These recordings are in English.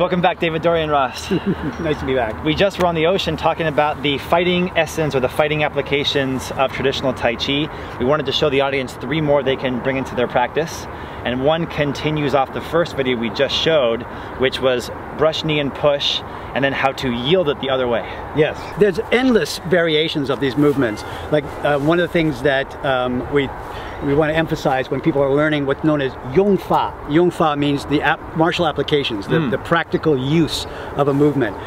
Welcome back, David Dorian Ross. Nice to be back. We just were on the ocean talking about the fighting essence or the fighting applications of traditional Tai Chi. We wanted to show the audience 3 more they can bring into their practice. And one continues off the first video we just showed, which was brush knee and push, and then how to yield it the other way. Yes, there's endless variations of these movements. Like one of the things that we want to emphasize when people are learning what's known as Yong Fa. Yong Fa means the martial applications, the practical use of a movement.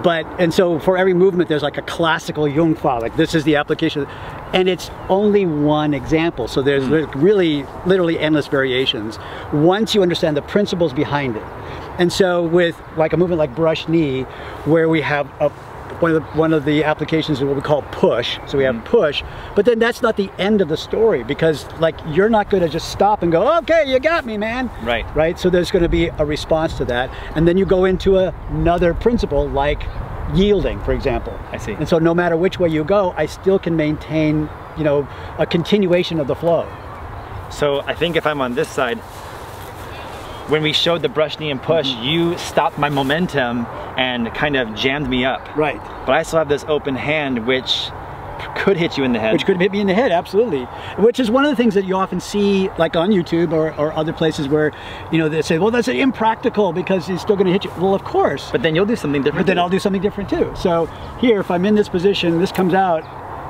And so for every movement there's like a classical Yong Fa, like this is the application, and it's only one example. So there's really literally endless variations once you understand the principles behind it. And so with like a movement like brush knee, where we have one of the applications is what we call push. So we have push, but then that's not the end of the story, because like you're not going to just stop and go, okay, you got me, man. Right. So there's going to be a response to that, and then you go into another principle like yielding, for example. I see. And so no matter which way you go, I still can maintain, you know, a continuation of the flow. So I think if I'm on this side, when we showed the brush knee and push, you stopped my momentum and kind of jammed me up. Right. But I still have this open hand, which could hit you in the head. Which could hit me in the head, absolutely. Which is one of the things that you often see, like on YouTube or other places where, you know, they say, well, that's impractical because he's still going to hit you. Well, of course. But then you'll do something different. But then I'll do something different too. So here, if I'm in this position, this comes out.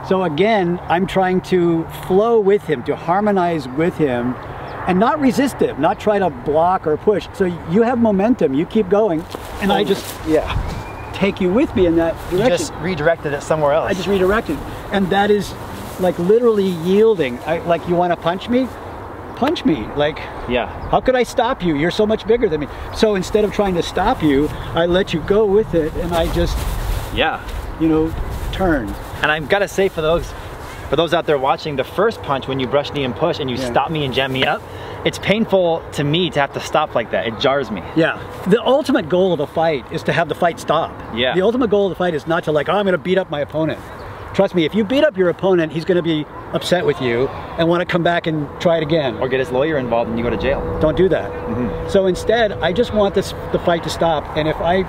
So again, I'm trying to flow with him, to harmonize with him, and not resist him, not try to block or push. So you have momentum, you keep going, and I just take you with me in that direction. You just redirected it somewhere else. I just redirected. And that is like literally yielding. Like, you want to punch me? Punch me. Like, how could I stop you? You're so much bigger than me. So instead of trying to stop you, I let you go with it, and I just, you know, turn. And I've got to say, for those out there watching, the first punch when you brush knee and push and you stop me and jam me up, it's painful to me to have to stop like that. It jars me. Yeah. The ultimate goal of a fight is to have the fight stop. Yeah. The ultimate goal of the fight is not to like, oh, I'm going to beat up my opponent. Trust me, if you beat up your opponent, he's going to be upset with you and want to come back and try it again. Or get his lawyer involved and you go to jail. Don't do that. So instead, I just want the fight to stop. And if I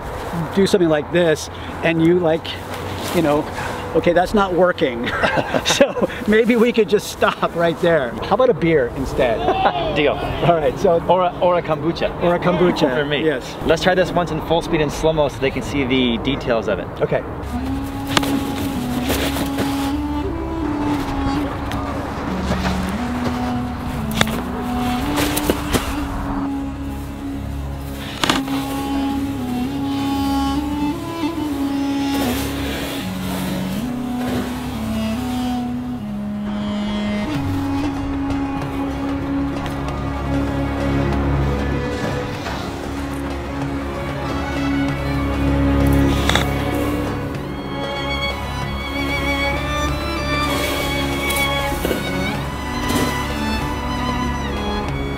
do something like this and you like, you know, okay, that's not working. So maybe we could just stop right there. How about a beer instead? Deal. All right, so or a kombucha. Or a kombucha. For me. Yes. Let's try this once in full speed and slow-mo so they can see the details of it. Okay.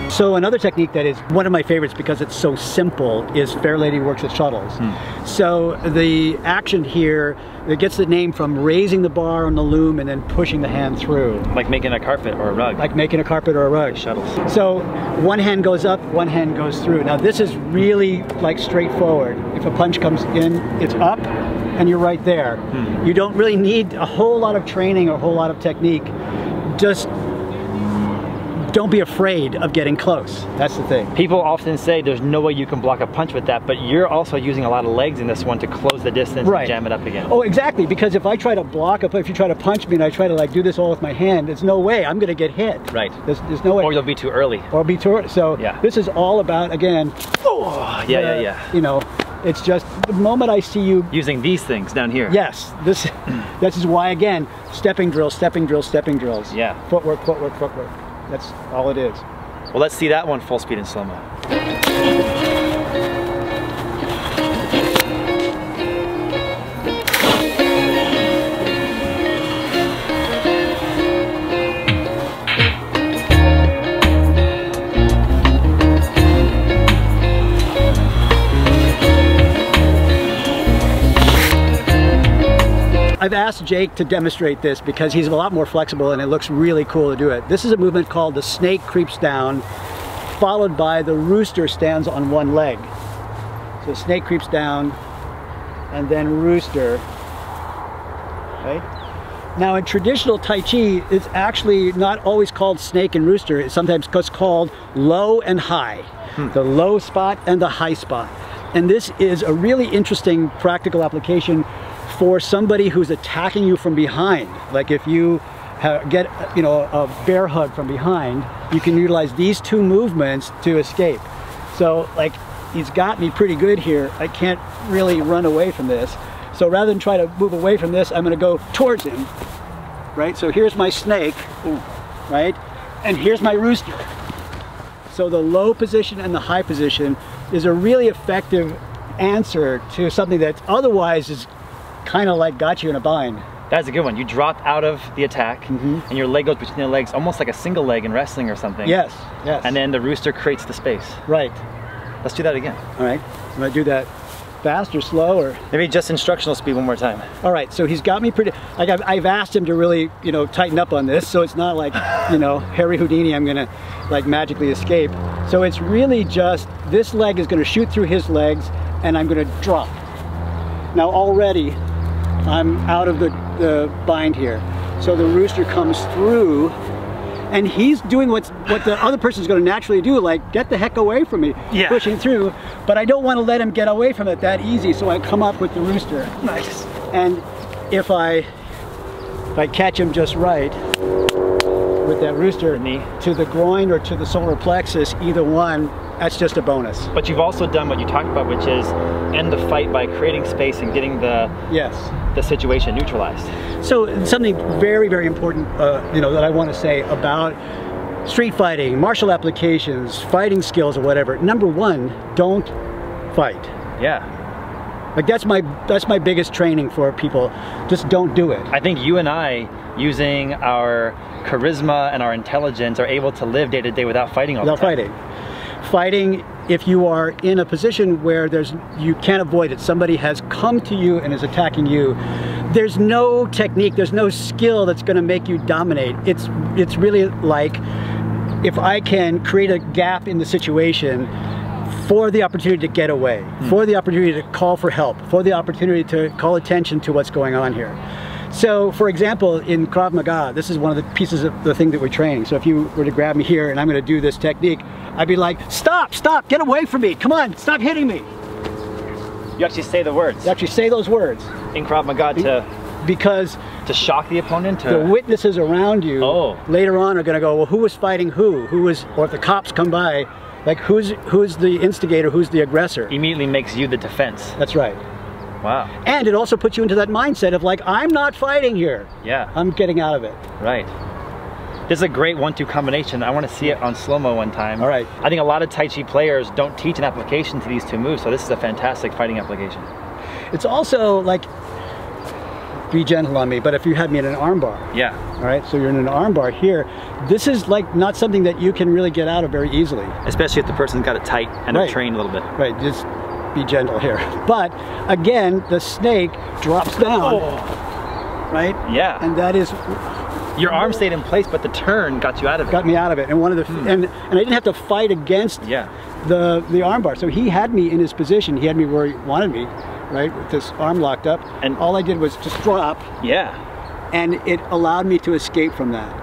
So another technique that is one of my favorites because it's so simple is Fair Lady Works with Shuttles. So the action here, it gets the name from raising the bar on the loom and then pushing the hand through. Like making a carpet or a rug. Like making a carpet or a rug. Shuttles. So one hand goes up, one hand goes through. Now this is really like straightforward. If a punch comes in, it's up and you're right there. You don't really need a whole lot of training or a whole lot of technique. Just don't be afraid of getting close. That's the thing. People often say there's no way you can block a punch with that, but you're also using a lot of legs in this one to close the distance and jam it up again. Oh, exactly, because if I try to block if you try to punch me and I try to like do this all with my hand, there's no way I'm gonna get hit. Right. There's no way. Or you'll be too early. Or be too early. So this is all about, again, you know, it's just the moment I see you using these things down here. Yes, this is why, again, stepping drills, stepping drills, stepping drills. Yeah. Footwork, footwork, footwork. That's all it is. Well, let's see that one full speed and slow-mo. I've asked Jake to demonstrate this because he's a lot more flexible and it looks really cool to do it. This is a movement called the snake creeps down, followed by the rooster stands on one leg. So snake creeps down, and then rooster, right? Now in traditional Tai Chi, it's actually not always called snake and rooster. It's sometimes called low and high. The low spot and the high spot. And this is a really interesting practical application for somebody who's attacking you from behind. Like if you get a bear hug from behind, you can utilize these two movements to escape. So like he's got me pretty good here. I can't really run away from this. So rather than try to move away from this, I'm going to go towards him, right? So here's my snake, right? And here's my rooster. So the low position and the high position is a really effective answer to something that otherwise is kind of like got you in a bind. That's a good one. You drop out of the attack, and your leg goes between the legs, almost like a single leg in wrestling or something. Yes, yes. And then the rooster creates the space. Right. Let's do that again. All right. I'm going to do that fast or slow or? Maybe just instructional speed one more time. All right. So he's got me pretty, like I've asked him to really, tighten up on this. So it's not like, Harry Houdini, I'm going to like magically escape. So it's really just, this leg is going to shoot through his legs and I'm going to drop. Now already I'm out of the bind here. So the rooster comes through and he's doing what the other person's going to naturally do, like get the heck away from me, pushing through. But I don't want to let him get away from it that easy, so I come up with the rooster. Nice. And if I catch him just right with that rooster to the groin or to the solar plexus, either one, that's just a bonus. But you've also done what you talked about, which is end the fight by creating space and getting the situation neutralized. So something very, very important, that I want to say about street fighting, martial applications, fighting skills or whatever. Number one, don't fight. Yeah. Like that's my biggest training for people. Just don't do it. I think you and I, using our charisma and our intelligence, are able to live day to day without fighting all the time. Without fighting. Fighting, if you are in a position where you can't avoid it, somebody has come to you and is attacking you, there's no technique, there's no skill that's going to make you dominate. It's really like, if I can create a gap in the situation for the opportunity to get away, for the opportunity to call for help, for the opportunity to call attention to what's going on here. So, for example, in Krav Maga, this is one of the pieces of the thing that we're training. So if you were to grab me here and I'm going to do this technique, I'd be like, stop, stop, get away from me, come on, stop hitting me. You actually say the words. You actually say those words. In Krav Maga because to shock the opponent? The witnesses around you later on are going to go, well, who was fighting who? Or if the cops come by, like who's the instigator, who's the aggressor? Immediately makes you the defense. That's right. Wow. And it also puts you into that mindset of like, I'm not fighting here. Yeah. I'm getting out of it. Right. This is a great 1-2 combination. I want to see it on slow-mo one time. All right. I think a lot of Tai Chi players don't teach an application to these two moves, so this is a fantastic fighting application. It's also like, be gentle on me, but if you had me in an armbar. Yeah. All right, so you're in an armbar here. This is like not something that you can really get out of very easily. Especially if the person's got it tight and are trained a little bit. Right, just be gentle here. But again, the snake drops down, right? Yeah. And that is... Your arm stayed in place, but the turn got you out of it. Got me out of it. And one of the and I didn't have to fight against the armbar. So he had me in his position. He had me where he wanted me, right? With this arm locked up. And all I did was just drop. Yeah. And it allowed me to escape from that.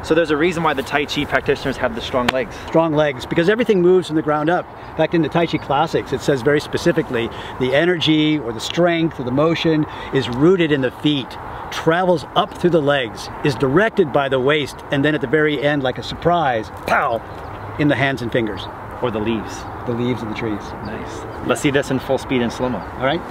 So there's a reason why the Tai Chi practitioners have the strong legs. Strong legs, because everything moves from the ground up. In fact, in the Tai Chi Classics, it says very specifically, the energy or the strength or the motion is rooted in the feet, travels up through the legs, is directed by the waist, and then at the very end, like a surprise, pow, in the hands and fingers. Or the leaves. The leaves of the trees. Nice. Let's see this in full speed in slow-mo. All right.